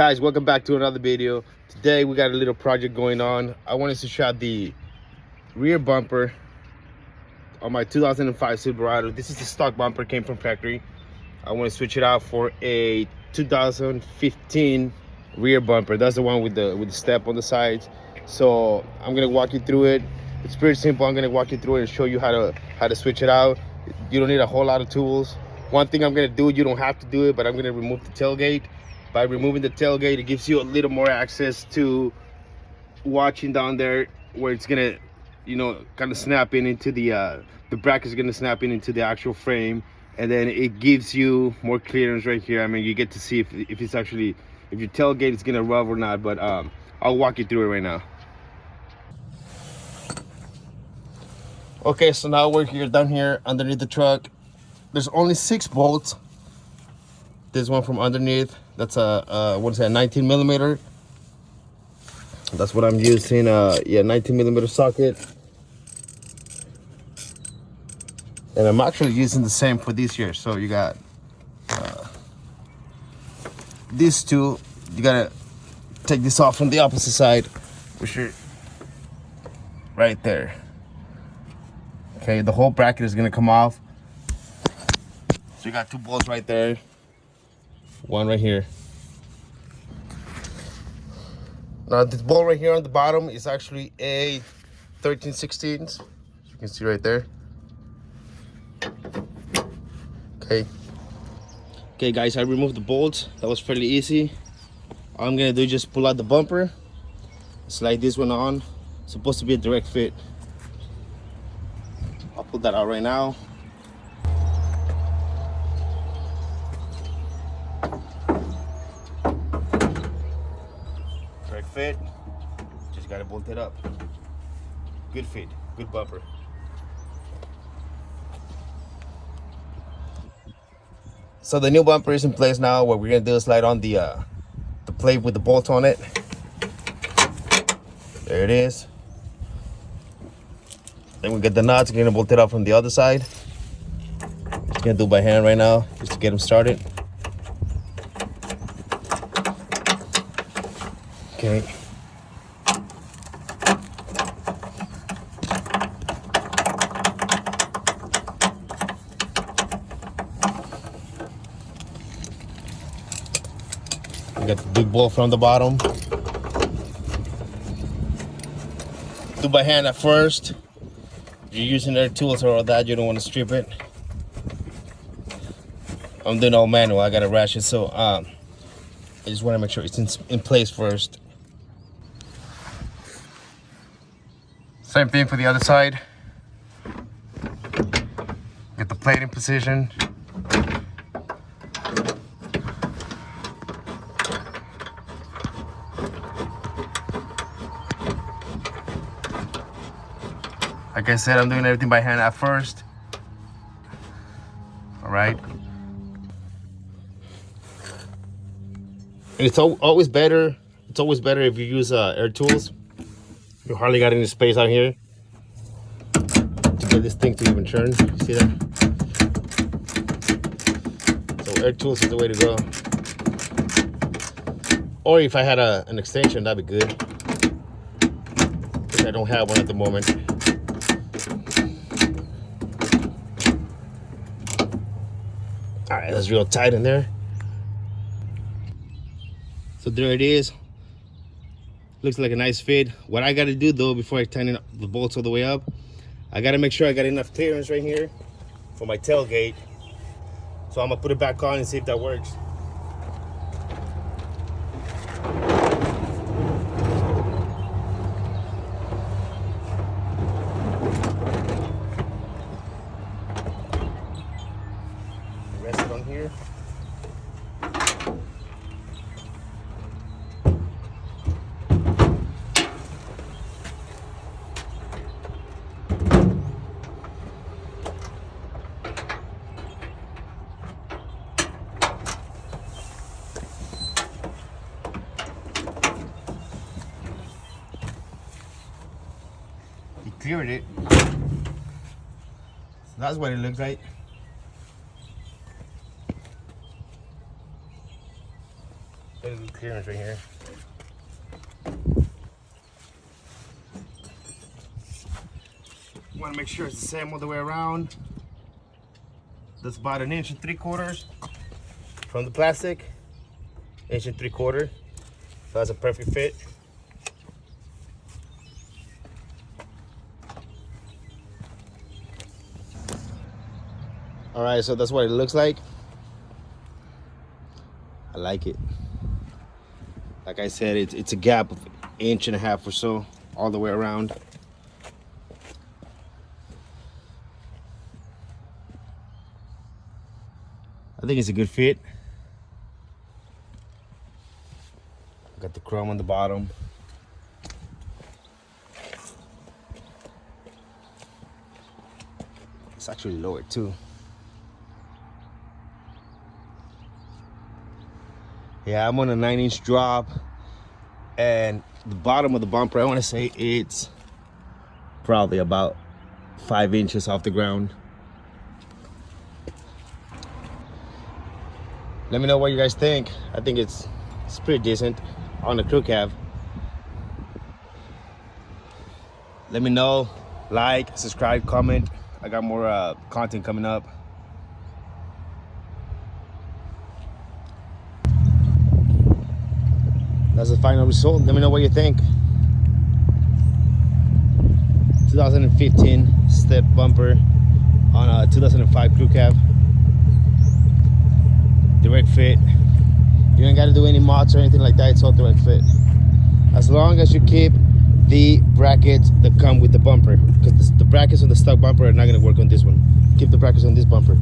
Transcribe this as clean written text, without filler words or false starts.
Guys, welcome back to another video. Today we got a little project going on. I wanted to shot the rear bumper on my 2005 Silverado. This is the stock bumper, came from factory. I want to switch it out for a 2015 rear bumper. That's the one with the step on the sides. So I'm gonna walk you through it. It's pretty simple. I'm gonna walk you through it and show you how to switch it out. You don't need a whole lot of tools. One thing I'm gonna do, you don't have to do it, but I'm gonna remove the tailgate. By removing the tailgate, it gives you a little more access to watching down there, where it's gonna, kind of snap in into the bracket's gonna snap in into the actual frame, and then it gives you more clearance right here. I mean, you get to see if it's actually, if your tailgate is gonna rub or not. But I'll walk you through it right now. Okay, so now we're here down here underneath the truck. There's only 6 bolts. This one from underneath, that's a 19 millimeter. That's what I'm using. 19 millimeter socket. And I'm actually using the same for this here. So you got these two. You gotta take this off from the opposite side, which are right there. Okay, the whole bracket is gonna come off. So you got 2 bolts right there. One right here. Now this bolt right here on the bottom is actually a 13/16, as you can see right there. Okay guys, I removed the bolts. That was fairly easy. All I'm gonna do is just pull out the bumper, slide this one on. It's supposed to be a direct fit. I'll pull that out right now. Fit, just gotta bolt it up. Good fit, good bumper. So the new bumper is in place now. What we're gonna do is slide on the plate with the bolt on it. There it is. Then we get the nuts. We're gonna bolt it up from the other side. Just gonna do it by hand right now, just to get them started. Okay. We got the big bolt from the bottom. Do by hand at first. If you're using their tools or all that, you don't want to strip it. I'm doing all manual. I got a ratchet, so I just want to make sure it's in place first. Same thing for the other side. Get the plate in position. Like I said, I'm doing everything by hand at first. All right. And it's always better. It's always better if you use air tools. You hardly got any space out here to get this thing to even turn. You see that? So air tools is the way to go. Or if I had an extension, that'd be good. Which I don't have one at the moment. All right, that's real tight in there. So there it is. Looks like a nice fit. What I gotta do though, before I tighten the bolts all the way up, I gotta make sure I got enough clearance right here for my tailgate. So I'm gonna put it back on and see if that works. Rest it on here. Cleared it. So that's what it looks like. There's a clearance right here. Want to make sure it's the same all the way around. That's about 1 3/4 from the plastic. 1 3/4. So that's a perfect fit. All right, so that's what it looks like. I like it. Like I said, it's a gap of 1.5 inches or so all the way around. I think it's a good fit. Got the chrome on the bottom. It's actually lower too. Yeah, I'm on a 9-inch drop, and the bottom of the bumper, I want to say it's probably about 5 inches off the ground. Let me know what you guys think. I think it's pretty decent on the crew cab. Let me know, like, subscribe, comment. I got more content coming up. That's the final result. Let me know what you think. 2015 step bumper on a 2005 crew cab. Direct fit. You ain't got to do any mods or anything like that. It's all direct fit. As long as you keep the brackets that come with the bumper, because the brackets on the stock bumper are not going to work on this one. Keep the brackets on this bumper.